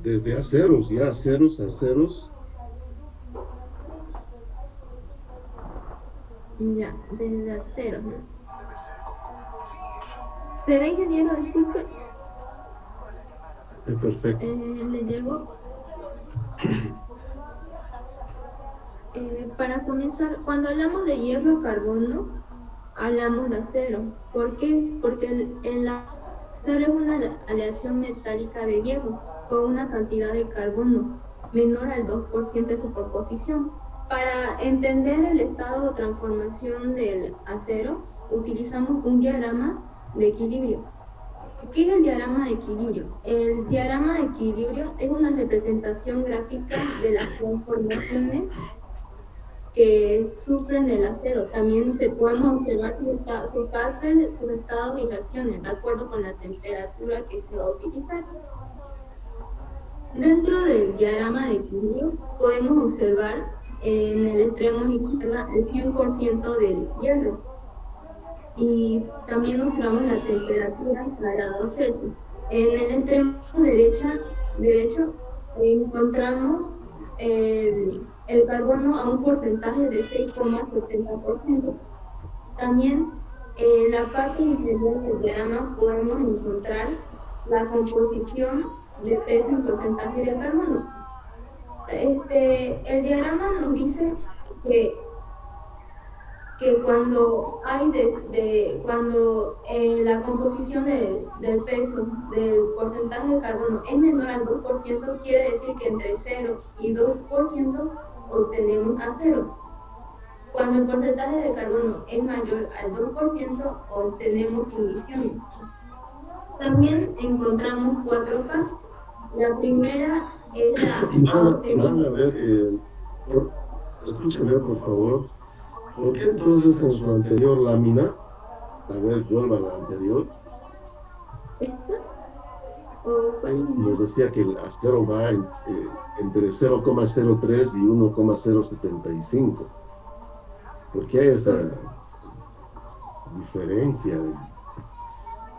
desde aceros, ya aceros, aceros. Ya, desde acero, ¿no? ¿Se ve, ingeniero? Disculpe. Perfecto. Le llegó. Para comenzar, cuando hablamos de hierro carbono, hablamos de acero. ¿Por qué? Porque el acero es una aleación metálica de hierro con una cantidad de carbono menor al 2% de su composición. Para entender el estado de transformación del acero, utilizamos un diagrama de equilibrio. ¿Qué es el diagrama de equilibrio? El diagrama de equilibrio es una representación gráfica de las transformaciones que sufren el acero. También se pueden observar sus fases, sus estados y reacciones, de acuerdo con la temperatura que se va a utilizar. Dentro del diagrama de equilibrio podemos observar en el extremo izquierdo el 100% del hierro y también observamos la temperatura a grados Celsius. En el extremo derecho encontramos el carbono a un porcentaje de 6,70%. También en la parte inferior del diagrama podemos encontrar la composición de peso en porcentaje de carbono. El diagrama nos dice que cuando la composición del peso del porcentaje de carbono es menor al 2%, quiere decir que entre 0 y 2% obtenemos acero. Cuando el porcentaje de carbono es mayor al 2%, obtenemos fundición. También encontramos 4 fases. La primera es la Ivana, a ver, escúchame por favor. ¿Por qué entonces en su anterior lámina, a ver, vuelva a la anterior, ¿Esta? ¿O cuál? nos decía que el acero va entre 0,03 y 1,075? ¿Por qué hay esa diferencia,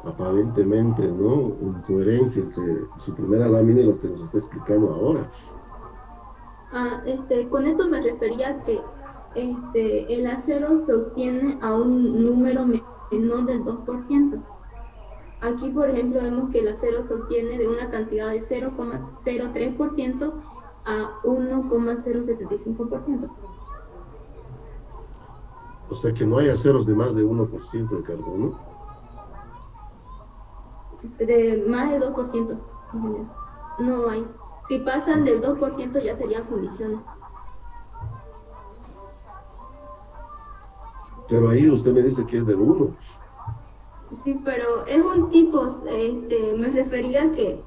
aparentemente, ¿no? Incoherencia entre su primera lámina y lo que nos está explicando ahora? Con esto me refería a que el acero se obtiene a un número menor del 2%. Aquí, por ejemplo, vemos que el acero se obtiene de una cantidad de 0,03% a 1,075%. O sea que no hay aceros de más de 1% de carbono. De más de 2%. No hay. Si pasan del 2% ya serían fundiciones. Pero ahí usted me dice que es del 1. Sí, pero es un tipo, me refería a que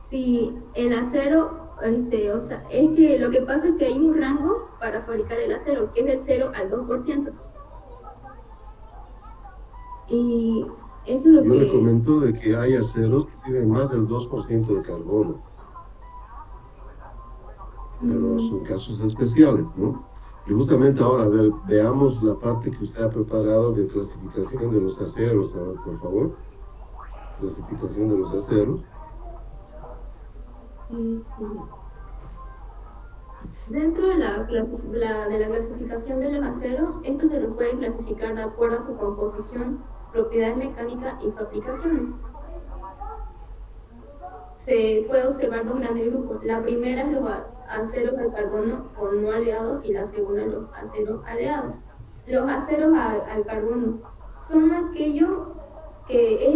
si el acero, o sea, es que lo que pasa es que hay un rango para fabricar el acero, que es del 0 al 2%. Y eso es lo Yo le que... comento de que hay aceros que tienen más del 2% de carbono, pero son casos especiales, ¿no? Y justamente ahora, a ver, veamos la parte que usted ha preparado de clasificación de los aceros, a ver, por favor. Clasificación de los aceros. Dentro de la clasificación de los aceros, estos se los pueden clasificar de acuerdo a su composición, propiedades mecánicas y sus aplicaciones. Se puede observar dos grandes grupos. La primera es los aceros al carbono con no aliados y la segunda los aceros aliados. Los aceros al carbono son aquellos que es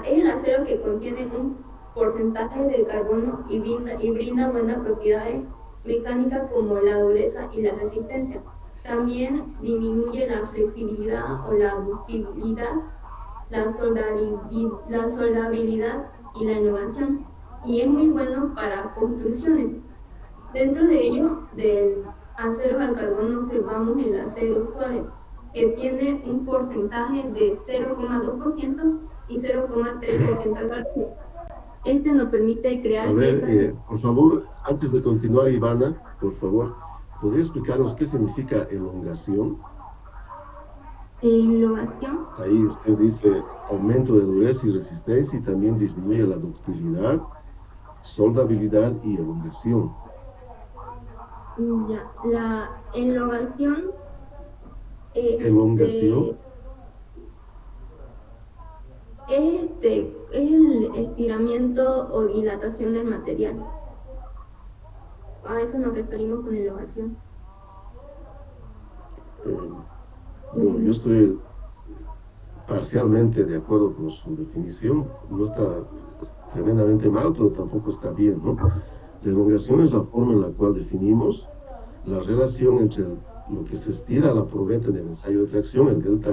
el acero que contiene un porcentaje de carbono y brinda buenas propiedades mecánicas como la dureza y la resistencia. También disminuye la flexibilidad o la ductilidad, la soldabilidad y la innovación. Y es muy bueno para construcciones. Dentro de ello, del acero al carbono observamos el acero suave, que tiene un porcentaje de 0,2% y 0,3% al carbono. Este nos permite crear A ver, piezas. por favor, antes de continuar, Ivana, por favor, ¿podría explicarnos qué significa elongación? Innovación. Ahí usted dice aumento de dureza y resistencia y también disminuye la ductilidad, soldabilidad y elongación. Ya, la elongación, Elongación, es el estiramiento o dilatación del material. A eso nos referimos con elongación. bueno, yo estoy parcialmente de acuerdo con su definición. No está tremendamente mal, pero tampoco está bien, ¿no? La elongación es la forma en la cual definimos la relación entre lo que se estira a la probeta en el ensayo de tracción, el delta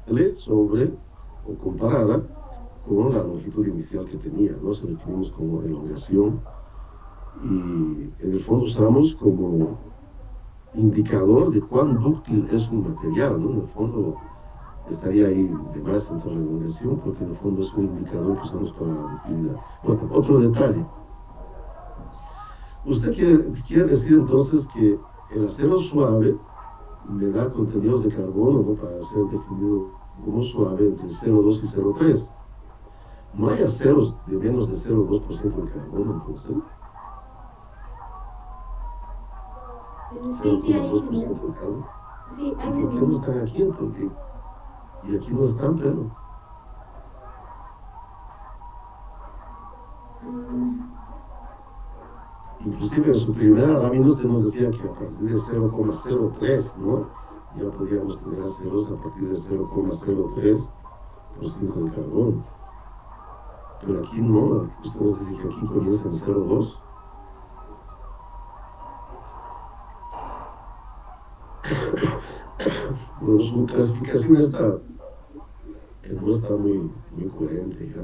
L, sobre o comparada con la longitud inicial que tenía, ¿no? Se definimos como elongación y en el fondo usamos como indicador de cuán dúctil es un material, ¿no? En el fondo estaría ahí de más dentro de la elongación porque en el fondo es un indicador que usamos para la ductilidad. Bueno, otro detalle. Usted quiere decir entonces que el acero suave me da contenidos de carbono, ¿no? Para ser definido como suave entre 0,2 y 0,3. No hay aceros de menos de 0,2% de carbono, entonces. Sí, 0,2% de carbono. Sí, hay. ¿Por qué no están aquí entonces? Y aquí no están, pero. Inclusive en su primera lámina usted nos decía que a partir de 0,03, ¿no? Ya podríamos tener aceros a partir de 0,03% de carbono. Pero aquí no, usted nos dice que aquí comienza en 0,2. Bueno, su clasificación no está muy coherente, ¿ya?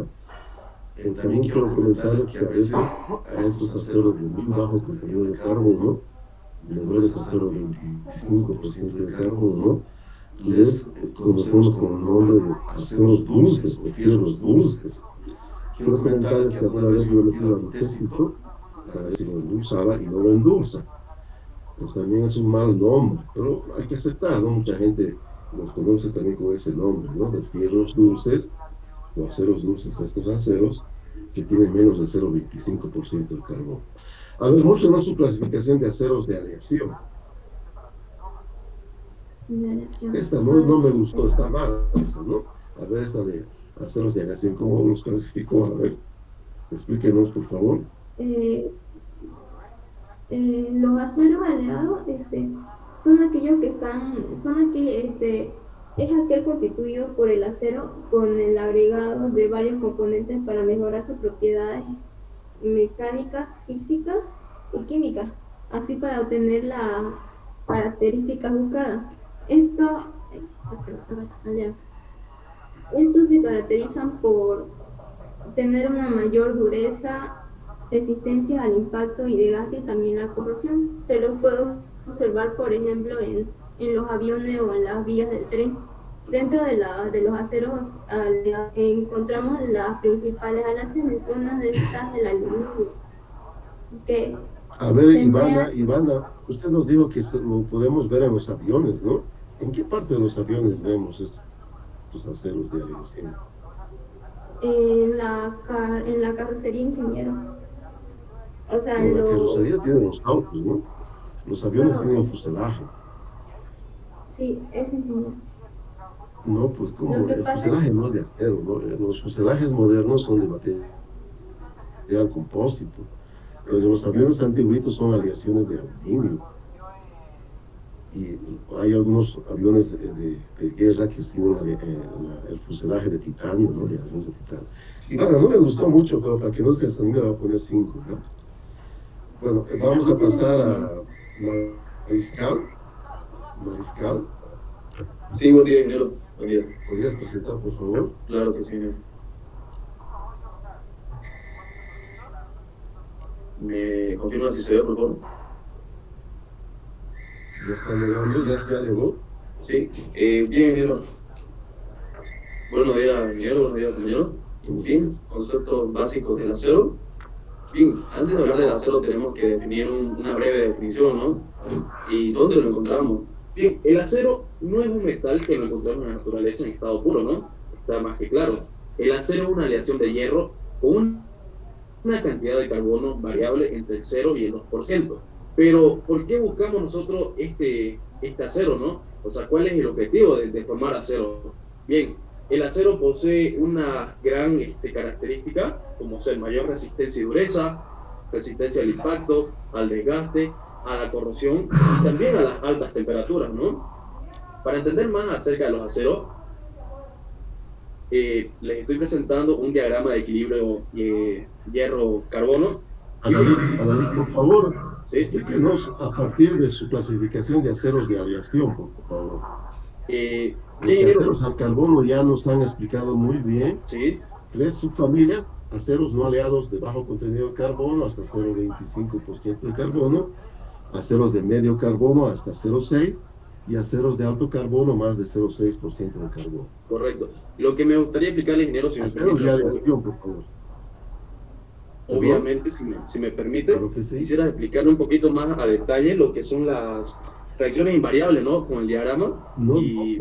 También quiero comentarles que a veces a estos aceros de muy bajo contenido de carbono, menores a 0,25% de carbono, les conocemos con el nombre de aceros dulces o fierros dulces. Quiero comentarles que alguna vez yo he metido antécito para ver si lo endulzaba y no lo endulza. Pues también es un mal nombre, pero hay que aceptarlo. Mucha gente los conoce también con ese nombre, ¿no? De fierros dulces o aceros dulces, estos aceros que tienen menos del 0,25% de carbono. A ver, mucho no su clasificación de aceros de aleación. Esta no me gustó, está mal esa, ¿no? A ver, esta de aceros de aleación, ¿cómo los clasificó? A ver, explíquenos, por favor. Los aceros aleados son aquellos que es aquel constituido por el acero con el agregado de varios componentes para mejorar sus propiedades mecánicas, físicas y químicas, así para obtener las características buscadas. Estos se caracterizan por tener una mayor dureza, resistencia al impacto y desgaste y también la corrosión. Se los puede observar, por ejemplo, en los aviones o en las vías del tren. Dentro de los aceros encontramos las principales aleaciones, una de estas del aluminio. A ver, Ivana, usted nos dijo que lo podemos ver en los aviones, ¿no? ¿En qué parte de los aviones vemos estos aceros de aleación? En la carrocería, ingeniero. O sea, la carrocería tiene los autos, ¿no? Los aviones tienen fuselaje. Sí, ese es ingeniero. No, pues como el fuselaje no es de acero, ¿no? Los fuselajes modernos son de material compósito. Pero los aviones antiguitos son aleaciones de aluminio. Y hay algunos aviones de guerra que tienen el fuselaje de titanio, ¿no? De aleaciones de titanio. Y nada, no me gustó mucho, pero para que no se desanime voy a poner 5, ¿no? Bueno, vamos a pasar a Mariscal. Mariscal. Sí, buen día, ingeniero. Buen día. ¿Podrías presentar, por favor? Claro que sí, ingeniero. ¿Me confirma si se ve, por favor? ¿Ya está llegando? ¿Ya llegó? Sí. Bien, ingeniero. Buenos días, ingeniero. Buenos días, compañero. Bien, conceptos básicos del acero. Bien, antes de hablar del acero tenemos que definir una breve definición, ¿no? ¿Y dónde lo encontramos? Bien, el acero no es un metal que lo encontramos en la naturaleza en estado puro, ¿no? Está más que claro. El acero es una aleación de hierro con una cantidad de carbono variable entre el 0 y el 2%. Pero, ¿por qué buscamos nosotros este acero, no? O sea, ¿cuál es el objetivo de formar acero? Bien, el acero posee una gran característica, como ser mayor resistencia y dureza, resistencia al impacto, al desgaste, a la corrosión y también a las altas temperaturas, ¿no? Para entender más acerca de los aceros, les estoy presentando un diagrama de equilibrio hierro-carbono. Adalid, por favor, ¿sí? Explíquenos a partir de su clasificación de aceros de aleación, por favor. Los aceros al carbono ya nos han explicado muy bien. ¿Sí? 3 subfamilias: aceros no aleados de bajo contenido de carbono hasta 0,25% de carbono, aceros de medio carbono hasta 0,6% y aceros de alto carbono más de 0,6% de carbono. Correcto. Lo que me gustaría explicarle, ingeniero, si aceros de aleación, por favor. Obviamente, si me permite, claro que sí. Quisiera explicarle un poquito más a detalle lo que son las reacciones invariables, ¿no? Con el diagrama. No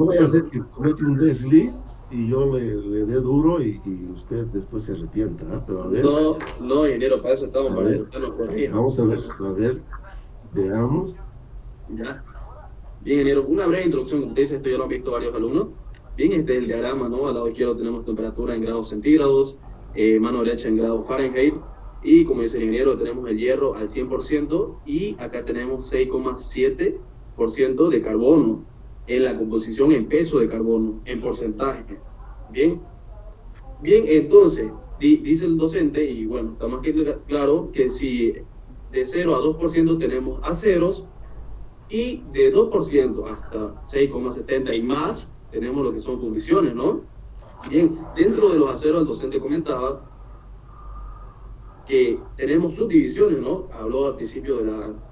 vaya a ser que comete un desliz y yo le dé duro y usted después se arrepienta, ¿eh? Pero a ver. No, ingeniero, para eso estamos, para que usted nos corrija. Vamos a ver, veamos. Ya. Bien, ingeniero, una breve introducción. Como usted dice, esto ya lo han visto varios alumnos. Bien, este es el diagrama, ¿no? Al lado izquierdo tenemos temperatura en grados centígrados, mano derecha en grados Fahrenheit. Y como dice el ingeniero, tenemos el hierro al 100% y acá tenemos 6,7% de carbono en la composición en peso de carbono, en porcentaje. Bien, entonces, dice el docente, y bueno, está más que claro que si de 0 a 2% tenemos aceros y de 2% hasta 6,70 y más tenemos lo que son fundiciones, ¿no? Bien, dentro de los aceros el docente comentaba que tenemos subdivisiones, ¿no? Habló al principio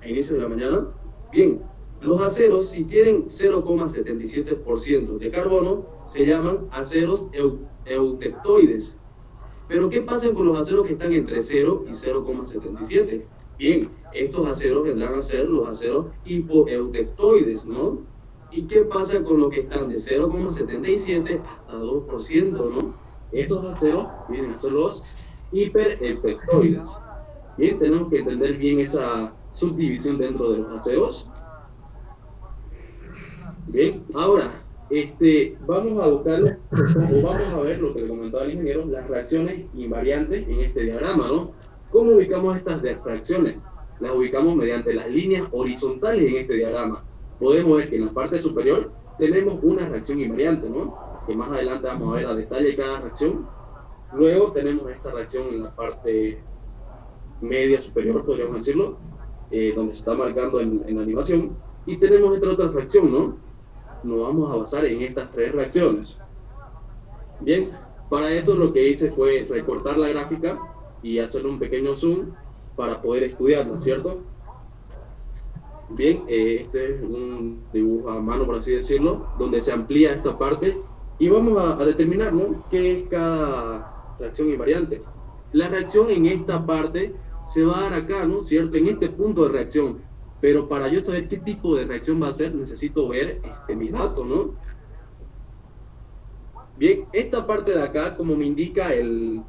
a inicio de la mañana. Bien, los aceros, si tienen 0,77% de carbono, se llaman aceros eutectoides. Pero, ¿qué pasa con los aceros que están entre 0 y 0,77? Bien, estos aceros vendrán a ser los aceros hipoeutectoides, ¿no? ¿Y qué pasa con los que están de 0,77 hasta 2%, ¿no? Estos aceros vienen a ser los hipereutectoides. Bien, tenemos que entender bien esa subdivisión dentro de los aceros. Bien, ahora vamos a buscar o vamos a ver lo que le comentaba el ingeniero, las reacciones invariantes en este diagrama, ¿no? ¿Cómo ubicamos estas reacciones? Las ubicamos mediante las líneas horizontales en este diagrama. Podemos ver que en la parte superior tenemos una reacción invariante, ¿no? Que más adelante vamos a ver a detalle cada reacción. Luego tenemos esta reacción en la parte media superior, podríamos decirlo, donde se está marcando en la animación. Y tenemos esta otra reacción, ¿no? Nos vamos a basar en estas 3 reacciones. Bien, para eso lo que hice fue recortar la gráfica y hacerle un pequeño zoom para poder estudiarla, ¿cierto? Bien, este es un dibujo a mano, por así decirlo, donde se amplía esta parte y vamos a determinar, ¿no?, qué es cada reacción invariante. La reacción en esta parte se va a dar acá, ¿no?, ¿cierto?, en este punto de reacción. Pero para yo saber qué tipo de reacción va a ser, necesito ver mis datos, ¿no? Bien, esta parte de acá, como me indica el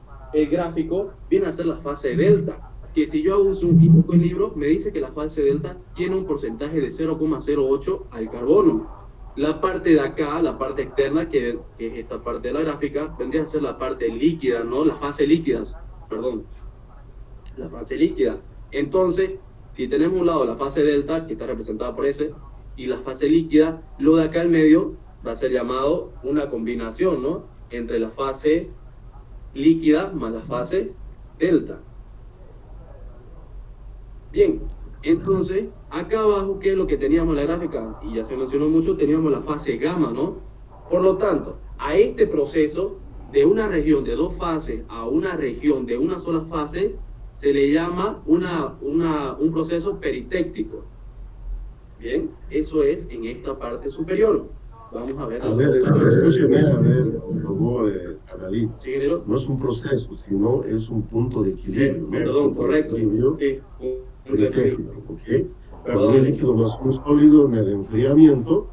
gráfico, viene a ser la fase delta. Que si yo hago un zoom y busco el libro, me dice que la fase delta tiene un porcentaje de 0,08 al carbono. La parte de acá, la parte externa, que es esta parte de la gráfica, vendría a ser la parte líquida, ¿no? La fase líquida, perdón. La fase líquida. Entonces, si tenemos un lado la fase delta, que está representada por S, y la fase líquida, lo de acá en medio va a ser llamado una combinación, ¿no?, entre la fase líquida más la fase delta. Bien, entonces, acá abajo, ¿qué es lo que teníamos en la gráfica? Y ya se mencionó mucho, teníamos la fase gamma, ¿no? Por lo tanto, a este proceso de una región de 2 fases a una región de una sola fase, se le llama un proceso peritéctico. Bien, eso es en esta parte superior. Vamos a ver. A ver, escúcheme, a ver, por favor, Adalid. Sí, no es un proceso, sino es un punto de equilibrio. Perdón, correcto. Sí, peritéctico, ¿ok? Cuando un líquido más un sólido en el enfriamiento,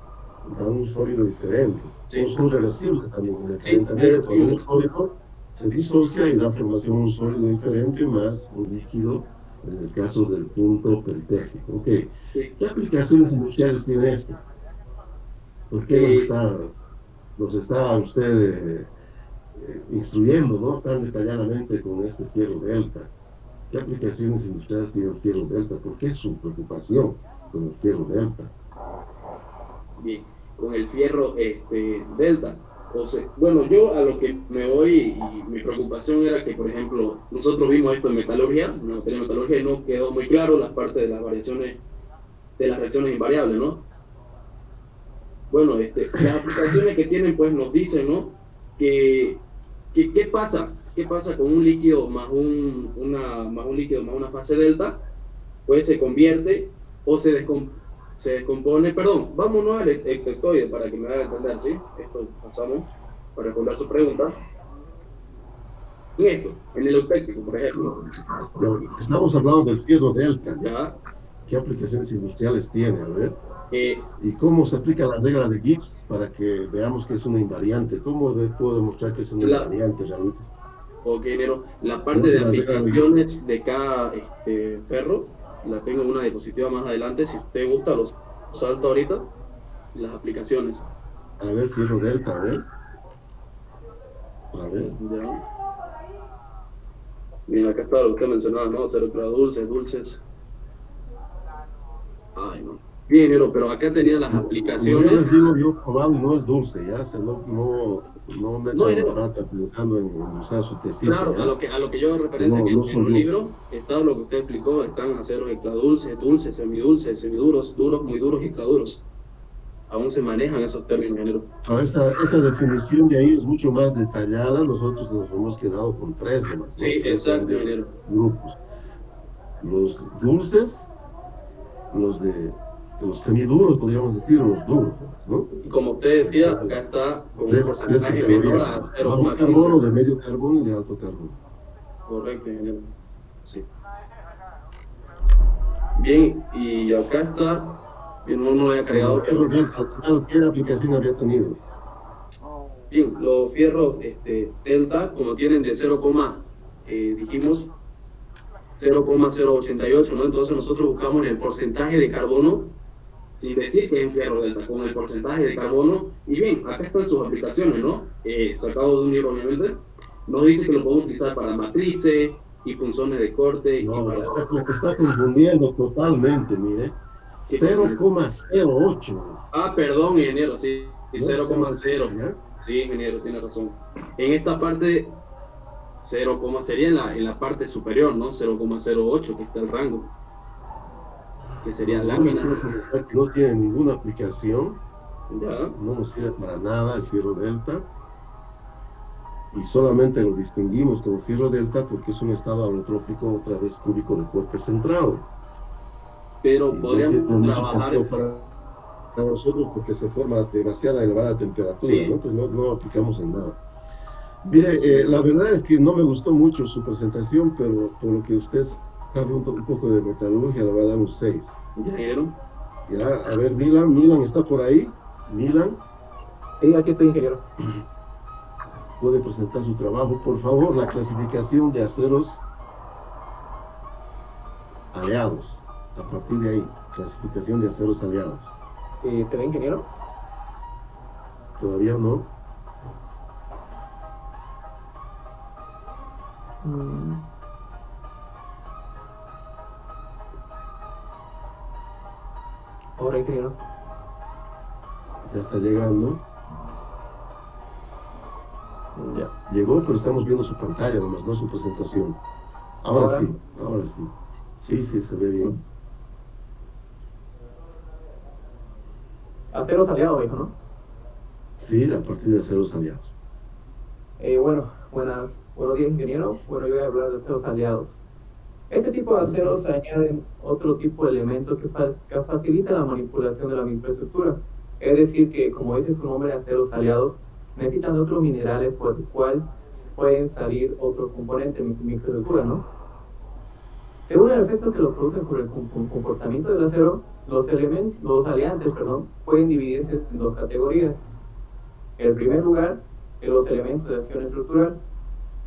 da un sólido diferente. Sí. Son reversibles también. Cuando un sólido se disocia y da formación a un sólido diferente más un líquido, en el caso del punto peritécnico. Ok, ¿qué aplicaciones industriales tiene esto? ¿Por qué nos está usted instruyendo, ¿no?, tan detalladamente con este fierro delta? ¿Qué aplicaciones industriales tiene el fierro delta? ¿Por qué su preocupación con el fierro delta? Bien, con el fierro delta. O sea, bueno, yo a lo que me voy y mi preocupación era que, por ejemplo, nosotros vimos esto en metalurgia, en materia de metalurgia, y no quedó muy claro las partes de las variaciones, de las reacciones invariables, ¿no? Bueno, las aplicaciones que tienen, pues nos dicen, ¿no? ¿Qué pasa? ¿Qué pasa con un líquido más una fase delta? Pues se convierte o se descompone, perdón, vámonos al ectectoide para que me haga entender, ¿sí? Esto pasamos para responder su pregunta. En el eutectico, por ejemplo. Estamos hablando del fierro delta. ¿Ya? ¿Qué aplicaciones industriales tiene? A ver. ¿Y cómo se aplica la regla de Gibbs para que veamos que es una invariante? ¿Cómo puedo demostrar que es una invariante realmente? Ok, Nero. La parte de aplicaciones de cada ferro la tengo en una diapositiva más adelante. Si usted gusta, los salto ahorita. Las aplicaciones. A ver, fierro delta, a ver. A ver. Ya. Bien, acá está lo que usted mencionaba, ¿no? Cero dulces. Ay, no. Bien, pero acá tenía las aplicaciones. Yo les digo, yo probado y no es dulce, ya, no metan la pata pensando en usar su tecito. Claro, a lo que yo hago referencia que en un libro está lo que usted explicó, están aceros extradulces, dulces, semidulces, semiduros, duros, muy duros y extraduros. Aún se manejan esos términos, ingeniero. Esta definición de ahí es mucho más detallada, nosotros nos hemos quedado con tres nomás. Sí, exacto, ingeniero. Grupos. Los dulces, los semiduros, podríamos decir, los duros, ¿no? Y como usted decía, acá está con un porcentaje menor a 0,15. Bajo carbono, de medio carbono y de alto carbono. Correcto, ingeniero. Sí. Bien, y acá está, no lo había cargado. ¿Qué aplicación había tenido? Bien, los fierros delta, como tienen de 0,088, ¿no? Entonces nosotros buscamos el porcentaje de carbono, sin decir que es fierro delta, con el porcentaje de carbono. Y bien, acá están sus aplicaciones, ¿no? Sacado de un libro, obviamente. Nos dice que lo podemos utilizar para matrices y punzones de corte. No, y para... está confundiendo totalmente, mire. 0,08. Ah, perdón, ingeniero, sí, 0,0. Sí, ingeniero, tiene razón. En esta parte, 0, sería en la parte superior, ¿no? 0,08, que está el rango. Que sería lámina. No tiene ninguna aplicación. Ya. No nos sirve para nada el fierro delta. Y solamente lo distinguimos como fierro delta porque es un estado alotrópico, otra vez cúbico de cuerpo centrado. Pero podríamos trabajar para nosotros porque se forma demasiada elevada temperatura, sí. ¿No? Entonces no aplicamos en nada. Mire, la verdad es que no me gustó mucho su presentación, pero por lo que usted sabe un poco de metalurgia, le va a dar un 6. Ya, a ver, Milan está por ahí. Milan. Sí, aquí estoy, ingeniero. Puede presentar su trabajo, por favor, la clasificación de aceros aleados. A partir de ahí, clasificación de aceros aleados. ¿Te ve, ingeniero? Todavía no. Ahora, ingeniero. Ya está llegando. Ya. Llegó, pero estamos viendo su pantalla nomás, no su presentación. Ahora sí. Sí, se ve bien. Aceros aliados, dijo, ¿no? Sí, a partir de aceros aliados. Buenos días, ingeniero. Bueno, yo voy a hablar de aceros aliados. Este tipo de aceros añaden otro tipo de elementos que facilita la manipulación de la microestructura. Es decir, que como dice su nombre, aceros aliados, necesitan otros minerales por el cual pueden salir otros componentes de microestructura, ¿no? Según el efecto que lo producen sobre el comportamiento del acero, los aliantes, pueden dividirse en dos categorías. En primer lugar, los elementos de acción estructural,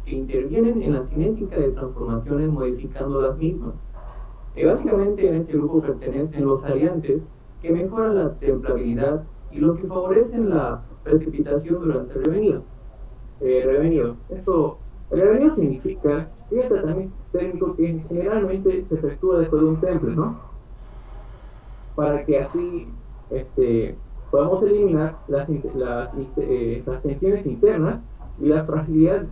que intervienen en la cinética de transformaciones modificando las mismas. Básicamente en este grupo pertenecen los aliantes que mejoran la templabilidad y los que favorecen la precipitación durante el revenido. El revenido significa, fíjate también técnico que generalmente se efectúa después de un temple, ¿no? Para que así podamos eliminar las tensiones internas y la fragilidad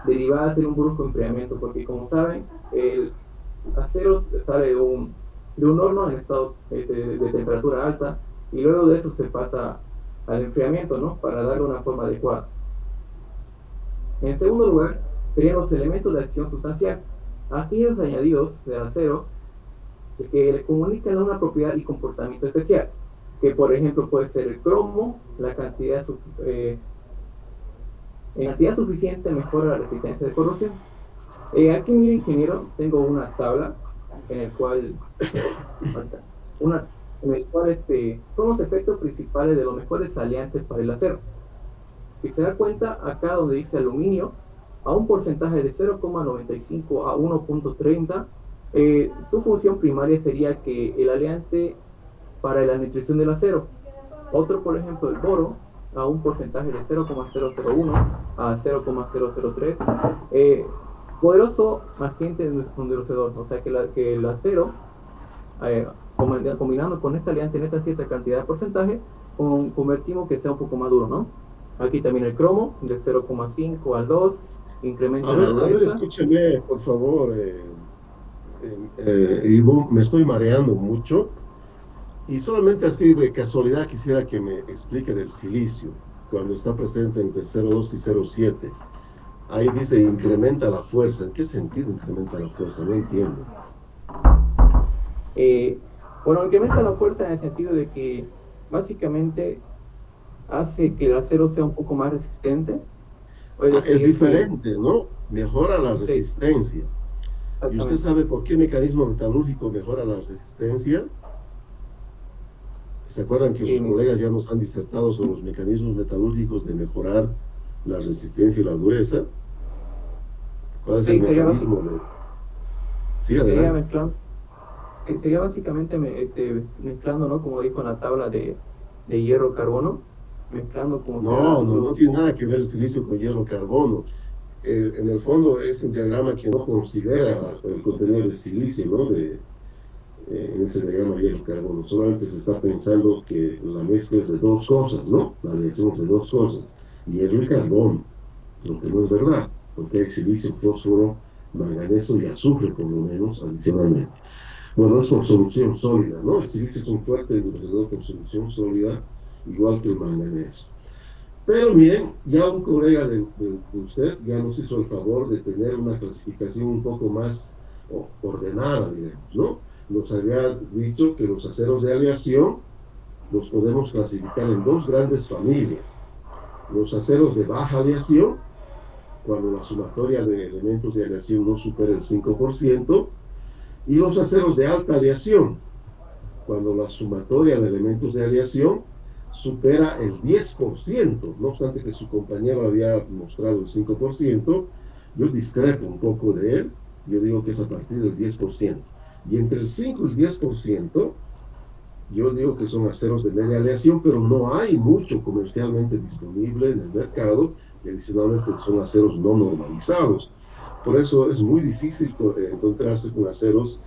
derivada de un brusco enfriamiento, porque como saben, el acero sale de un horno en estado de temperatura alta y luego de eso se pasa al enfriamiento, ¿no? Para darle una forma adecuada. En segundo lugar, serían los elementos de acción sustancial, aquellos añadidos del acero que le comunican una propiedad y comportamiento especial, que por ejemplo puede ser el cromo, en cantidad suficiente mejora la resistencia de corrosión. Aquí, mire, ingeniero, tengo una tabla en el cual son los efectos principales de los mejores aliantes para el acero. Si se da cuenta, acá donde dice aluminio, a un porcentaje de 0,95 a 1,30, su función primaria sería que el aliante para la nutrición del acero. Otro, por ejemplo, el boro, a un porcentaje de 0,001 a 0,003, poderoso agente endurecedor, o sea que el acero, combinando con esta aliante en esta cierta cantidad de porcentaje, convertimos que sea un poco más duro, ¿no? Aquí también el cromo, de 0,5 al 2, incrementa la dureza. A ver, escúcheme, por favor, Ivo, me estoy mareando mucho. Y solamente así de casualidad quisiera que me explique del silicio, cuando está presente entre 0,2 y 0,7. Ahí dice incrementa la fuerza. ¿En qué sentido incrementa la fuerza? No entiendo. Bueno, incrementa la fuerza en el sentido de que básicamente hace que el acero sea un poco más resistente. Es diferente, ¿no? Mejora la resistencia. ¿Y usted sabe por qué mecanismo metalúrgico mejora la resistencia? ¿Se acuerdan que sus colegas ya nos han disertado sobre los mecanismos metalúrgicos de mejorar la resistencia y la dureza? ¿Cuál es el mecanismo de...? Sí, adelante. Sería básicamente mezclando, ¿no? Como dijo en la tabla de hierro-carbono, mezclando como... No tiene nada que ver el silicio con hierro-carbono. En el fondo es un diagrama que no considera el contenido de silicio, ¿no? En ese diagrama hierro-carbono. Solamente se está pensando que la mezcla es de dos cosas, ¿no? La reacción es de dos cosas. Hierro y carbono, lo que no es verdad, porque hay silicio, fósforo, manganeso y azufre, por lo menos, adicionalmente. Bueno, es con solución sólida, ¿no? El silicio es un fuerte endurecedor con solución sólida, igual que el manganeso. Pero miren, ya un colega de usted ya nos hizo el favor de tener una clasificación un poco más ordenada, digamos, ¿no? Nos había dicho que los aceros de aleación los podemos clasificar en dos grandes familias. Los aceros de baja aleación, cuando la sumatoria de elementos de aleación no supera el 5%, y los aceros de alta aleación, cuando la sumatoria de elementos de aleación supera el 10%, no obstante que su compañero había mostrado el 5%, yo discrepo un poco de él, yo digo que es a partir del 10%. Y entre el 5 y el 10%, yo digo que son aceros de media aleación, pero no hay mucho comercialmente disponible en el mercado, y adicionalmente son aceros no normalizados. Por eso es muy difícil encontrarse con aceros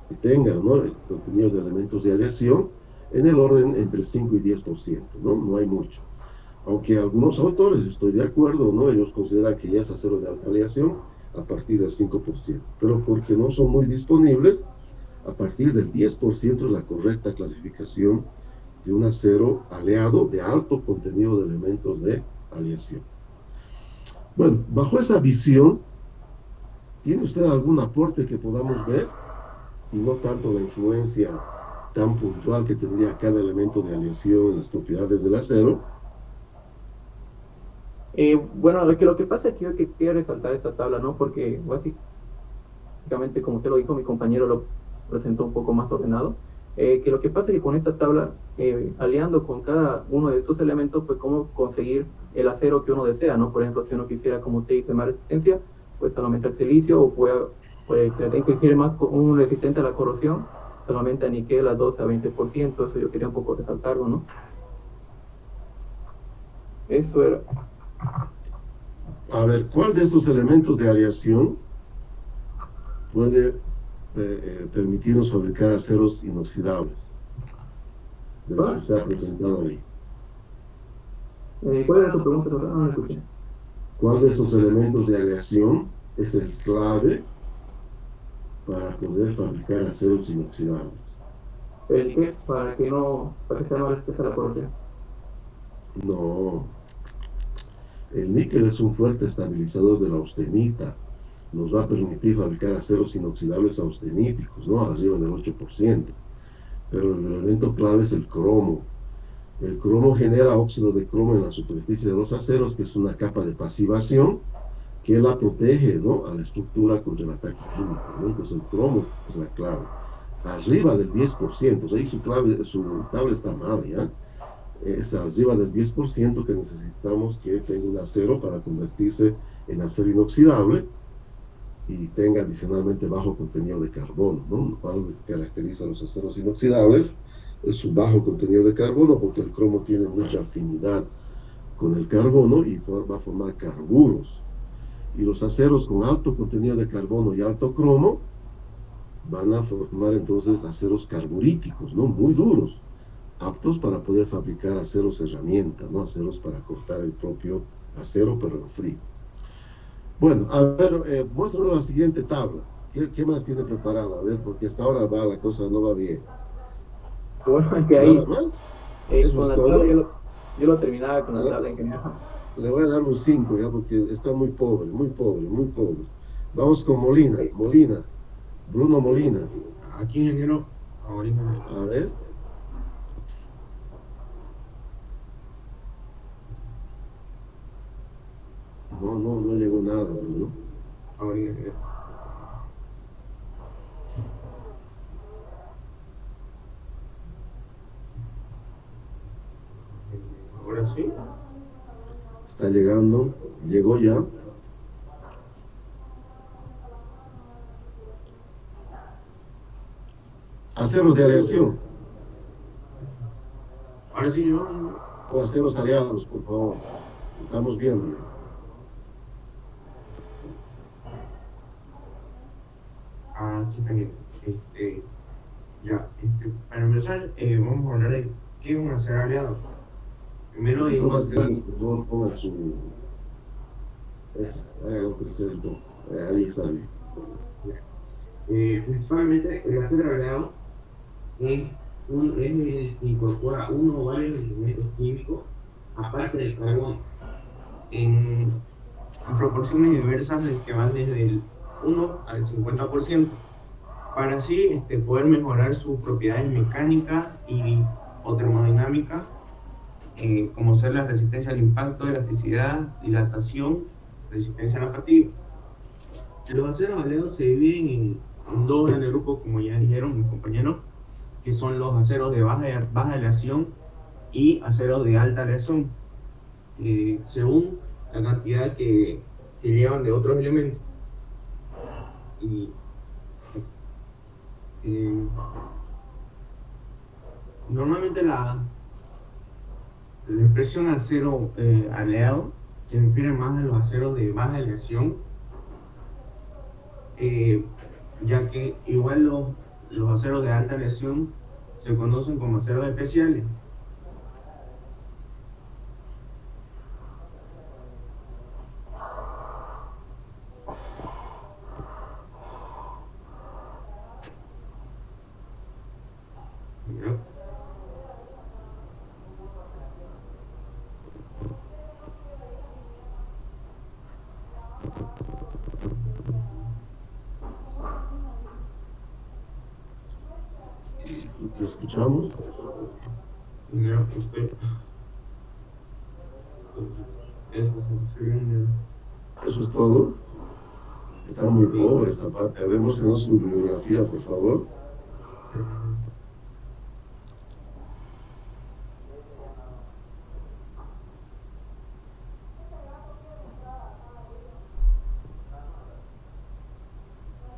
que tengan, ¿no?, el contenido de elementos de aleación en el orden entre 5 y 10%, ¿no? No hay mucho. Aunque algunos autores, estoy de acuerdo, ¿no?, ellos consideran que ya es acero de alta aleación a partir del 5%, pero porque no son muy disponibles, a partir del 10% es la correcta clasificación de un acero aleado de alto contenido de elementos de aleación. Bueno, bajo esa visión, ¿tiene usted algún aporte que podamos ver? Y no tanto la influencia tan puntual que tendría cada elemento de aleación en las propiedades del acero. Bueno, lo que pasa es que yo quería resaltar esta tabla, ¿no? Porque básicamente, como usted lo dijo, mi compañero lo presentó un poco más ordenado. Que lo que pasa es que con esta tabla, aliando con cada uno de estos elementos, pues cómo conseguir el acero que uno desea, ¿no? Por ejemplo, si uno quisiera, como usted dice, más resistencia, pues solamente al silicio, o puede coincidir más con un resistente a la corrosión, solamente a níquel a 12 a 20%. Eso yo quería un poco resaltarlo, ¿no? Eso era. A ver, ¿cuál de estos elementos de aleación puede permitirnos fabricar aceros inoxidables? De hecho, está presentado ahí. ¿Cuál era tu pregunta? No me escuché. ¿Cuál de estos elementos de aleación es el clave para poder fabricar aceros inoxidables? ¿El qué? Para que sea más resistente a la corrosión. No. El níquel es un fuerte estabilizador de la austenita. Nos va a permitir fabricar aceros inoxidables austeníticos, ¿no? Arriba del 8%. Pero el elemento clave es el cromo. El cromo genera óxido de cromo en la superficie de los aceros, que es una capa de pasivación que la protege, ¿no?, a la estructura contra el ataque químico, ¿no? Entonces el cromo es la clave. Arriba del 10%, ahí su tabla está mal, ¿ya? Es arriba del 10% que necesitamos que tenga un acero para convertirse en acero inoxidable y tenga adicionalmente bajo contenido de carbono, ¿no? Algo que caracteriza a los aceros inoxidables es su bajo contenido de carbono, porque el cromo tiene mucha afinidad con el carbono y va a formar carburos. Y los aceros con alto contenido de carbono y alto cromo van a formar entonces aceros carburíticos, ¿no? Muy duros, aptos para poder fabricar aceros herramienta, ¿no? Aceros para cortar el propio acero, pero en frío. Bueno, a ver, muéstranos la siguiente tabla. ¿Qué más tiene preparado? A ver, porque hasta ahora la cosa no va bien. Bueno, es que ahí, ¿Nada más? con ¿Eso es la todo? tabla yo lo terminaba con la tabla en general. Le voy a dar un 5, ya, porque está muy pobre, muy pobre, muy pobre. Vamos con Molina, Bruno Molina. Aquí, ingeniero, ahorita. A ver. No llegó nada, Bruno. Ahorita, ingeniero. Ahora sí. Está llegando, llegó ya. Aceros de aleación. Ahora sí, yo. O aceros aliados, por favor. Estamos viendo. Aquí también. Ya, para empezar, vamos a hablar de qué es un acero aliado. Primero, Un poco más grande, no ponga su. Esa, hágalo crecer el poco. Ahí está bien. principalmente el acero aliado incorpora uno o varios elementos químicos aparte del carbono en proporciones diversas que van desde el 1 al 50%, para así poder mejorar sus propiedades mecánicas o termodinámicas, como ser la resistencia al impacto, elasticidad, dilatación, resistencia a la fatiga. Los aceros aleados se dividen en dos grandes grupos, como ya dijeron mis compañeros, que son los aceros de baja aleación y aceros de alta aleación, según la cantidad que llevan de otros elementos. Y normalmente la expresión acero aleado se refiere más a los aceros de baja aleación, ya que igual los aceros de alta aleación se conocen como aceros especiales. ¿Qué escuchamos? Mira, usted. Eso es todo. Está muy pobre esta parte. Vemos en su bibliografía, por favor.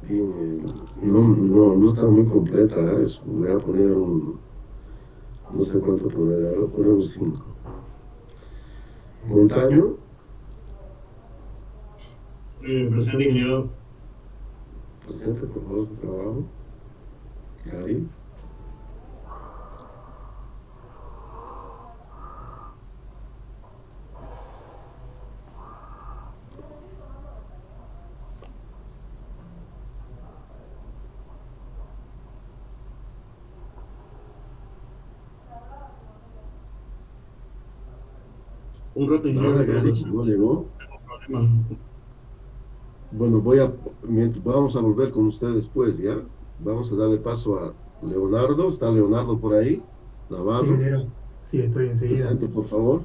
Bien, no está muy completa, ¿eh? Voy a poner no sé cuánto poner, voy a poner un 5. Montaño, Presente, ingeniero. presente, por favor, su trabajo. Gary, Un rato, ingeniero. nada, Gary, no llegó. Problema. Bueno, vamos a volver con usted después, ¿ya? Vamos a darle paso a Leonardo. ¿Está Leonardo por ahí? Sí, Navarro, ingeniero. Sí, estoy enseguida. presente, por favor.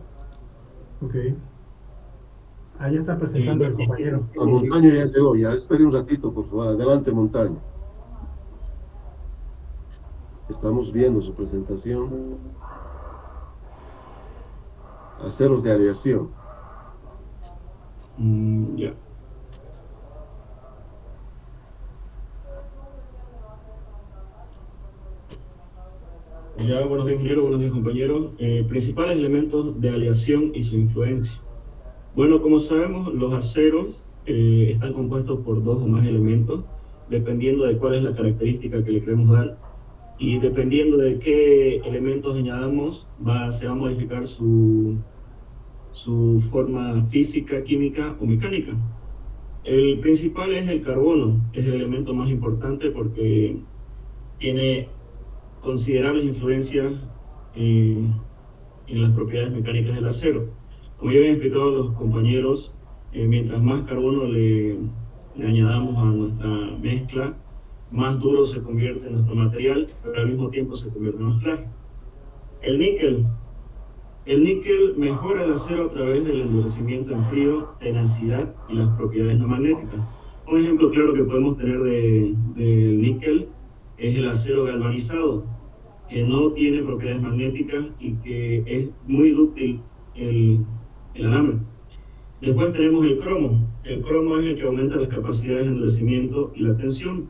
Ok. Ahí ya está presentando el compañero. A Montaño ya llegó, ya. Espere un ratito, por favor. Adelante, Montaño. Estamos viendo su presentación. Aceros de aleación. Ya. Ya, buenos días, ingeniero, buenos días, compañeros. Principales elementos de aleación y su influencia. Bueno, como sabemos, los aceros están compuestos por dos o más elementos, dependiendo de cuál es la característica que le queremos dar. Y dependiendo de qué elementos añadamos, se va a modificar su forma física, química o mecánica. El principal es el carbono, es el elemento más importante porque tiene considerables influencias en las propiedades mecánicas del acero. Como ya habían explicado los compañeros, mientras más carbono le añadamos a nuestra mezcla, más duro se convierte nuestro material, pero al mismo tiempo se convierte más frágil. El níquel mejora el acero a través del endurecimiento en frío, tenacidad y las propiedades no magnéticas. Un ejemplo claro que podemos tener del níquel es el acero galvanizado, que no tiene propiedades magnéticas y que es muy dúctil el alambre. Después tenemos el cromo. El cromo es el que aumenta las capacidades de endurecimiento y la tensión.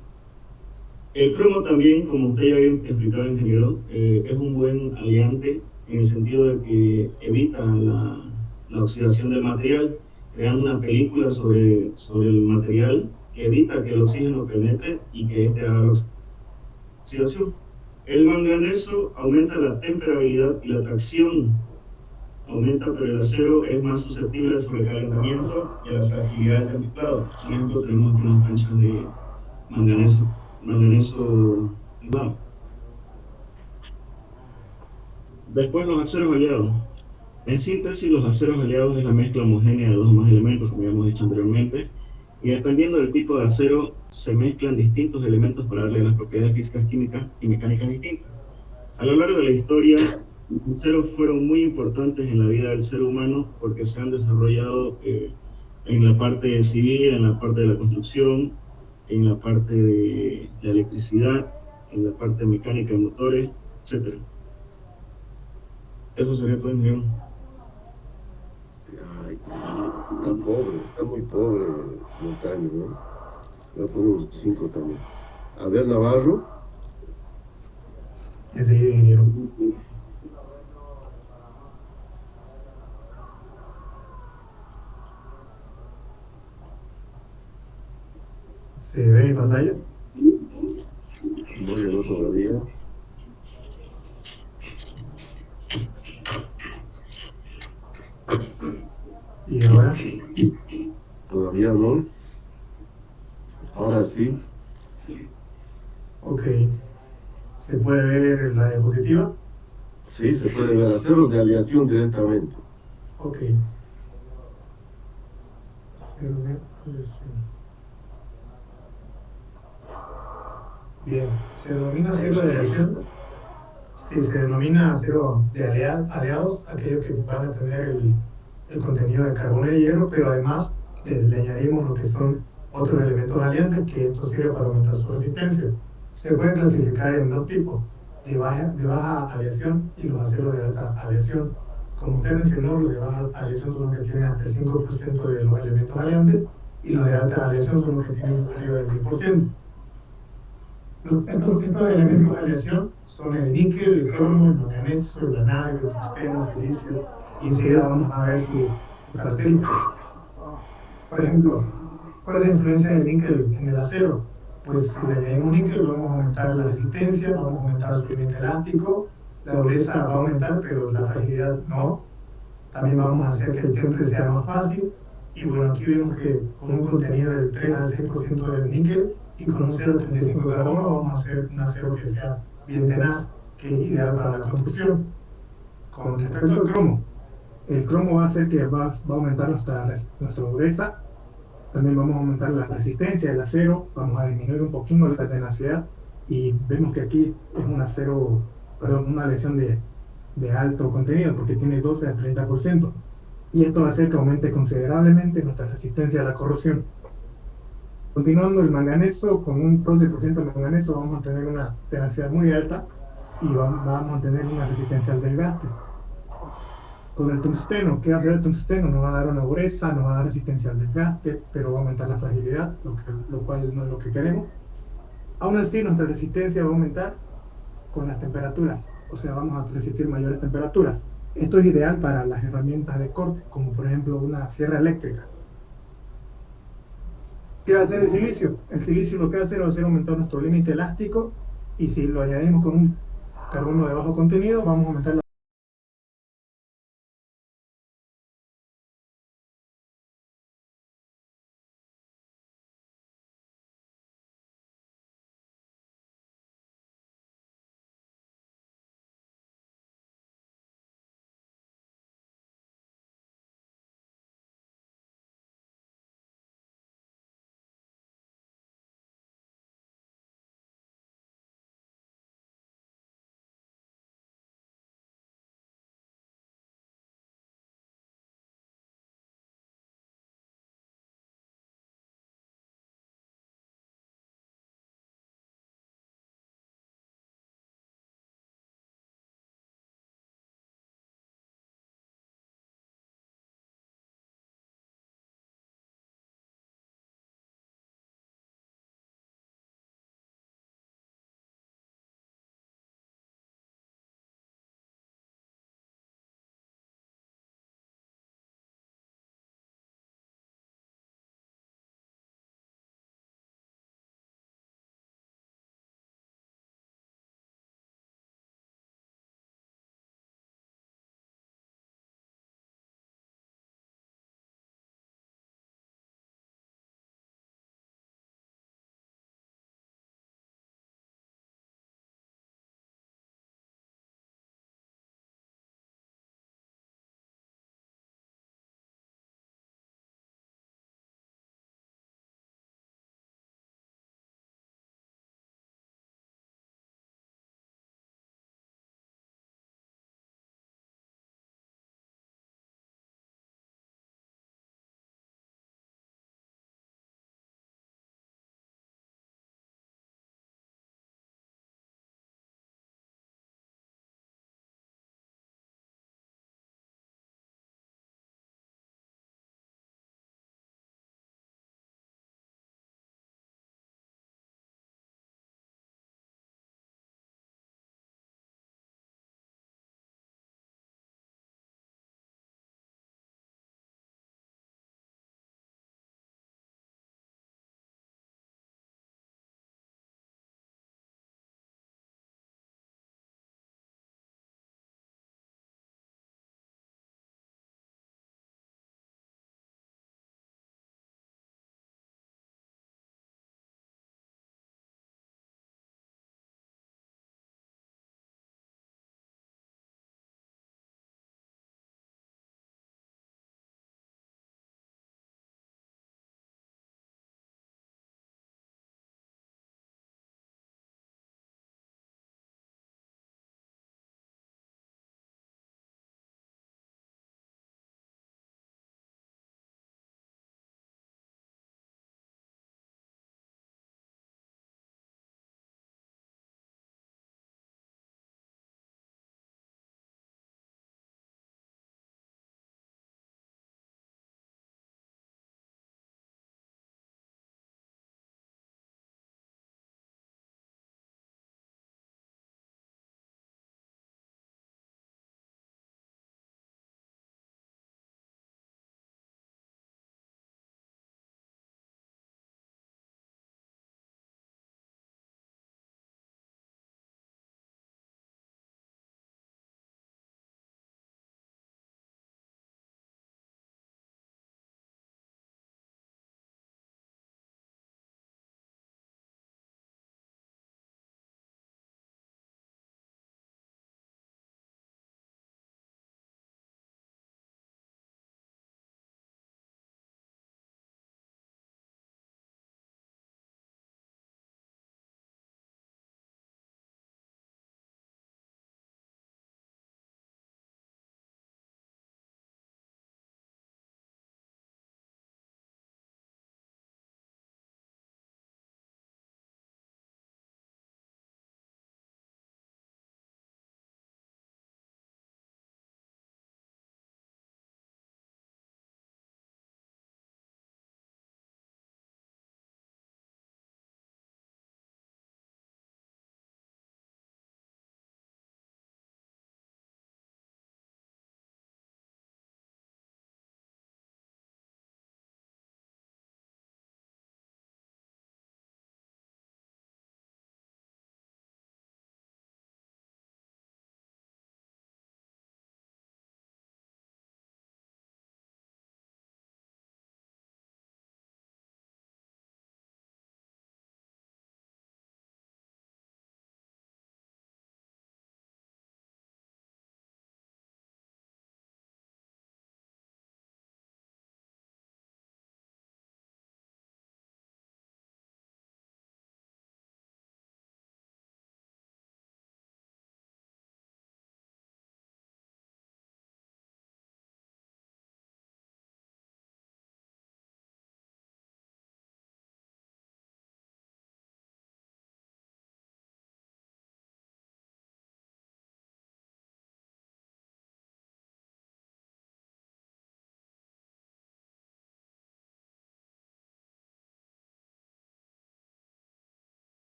El cromo también, como usted ya había explicado, ingeniero, es un buen aliante en el sentido de que evita la oxidación del material, creando una película sobre el material que evita que el oxígeno penetre y que éste haga la oxidación. El manganeso aumenta la temperabilidad y la tracción, aumenta, pero el acero es más susceptible al sobrecalentamiento y a la fragilidad del templado. Por ejemplo, tenemos aquí unas canchas de manganeso privado. Después los aceros aliados. En síntesis, los aceros aliados es la mezcla homogénea de dos o más elementos, como ya hemos dicho anteriormente, y dependiendo del tipo de acero, se mezclan distintos elementos para darle las propiedades físicas, químicas y mecánicas distintas. A lo largo de la historia, los aceros fueron muy importantes en la vida del ser humano porque se han desarrollado en la parte civil, en la parte de la construcción, en la parte de la electricidad, en la parte mecánica de motores, etc. Eso sería todo, ingeniero. Ay, está muy pobre Montaño, ¿no? Voy a poner un 5 también. A ver, Navarro. Enseguida, ingeniero. ¿Se ve en pantalla? No llegó todavía. ¿Y ahora? Todavía no. Ahora sí. Ok. ¿Se puede ver la diapositiva? Sí, se puede ver aceros de aleación directamente. Ok. Acero de aleación. Bien, se denomina acero de aleación. Sí, se denomina acero de aleados, aquellos que van a tener el contenido de carbono y de hierro, pero además le añadimos lo que son otros elementos aliantes, que esto sirve para aumentar su resistencia. Se puede clasificar en dos tipos, de baja aleación y los aceros de alta aleación. Como usted mencionó, los de baja aleación son los que tienen hasta el 5% de los elementos aliantes, y los de alta aleación son los que tienen arriba del 10%. Estos elementos de aleación son el níquel, el cromo, el manganeso, el vanadio, el tungsteno, el silicio, y enseguida vamos a ver su característica. Por ejemplo, ¿cuál es la influencia del níquel en el acero? Pues si le añadimos níquel vamos a aumentar la resistencia, vamos a aumentar el suplimiento elástico, la dureza va a aumentar, pero la fragilidad no. También vamos a hacer que el temple sea más fácil. Y bueno, aquí vemos que con un contenido del 3 al 6% del níquel y con un 0,35 de carbono vamos a hacer un acero que sea bien tenaz, que es ideal para la construcción. Con respecto al cromo, el cromo va a hacer que va a aumentar nuestra dureza. También vamos a aumentar la resistencia del acero, vamos a disminuir un poquito la tenacidad y vemos que aquí es un acero, una aleación de alto contenido porque tiene 12 al 30%. Y esto va a hacer que aumente considerablemente nuestra resistencia a la corrosión. Continuando, el manganeso, con un 12% de manganeso vamos a tener una tenacidad muy alta y vamos a tener una resistencia al desgaste. Con el tungsteno, ¿qué va a hacer el tungsteno? Nos va a dar una dureza, nos va a dar resistencia al desgaste, pero va a aumentar la fragilidad, lo cual no es lo que queremos. Aún así, nuestra resistencia va a aumentar con las temperaturas, o sea, vamos a resistir mayores temperaturas. Esto es ideal para las herramientas de corte, como por ejemplo una sierra eléctrica. ¿Qué va a hacer el silicio? El silicio lo que va a hacer aumentar nuestro límite elástico y si lo añadimos con un carbono de bajo contenido, vamos a aumentar la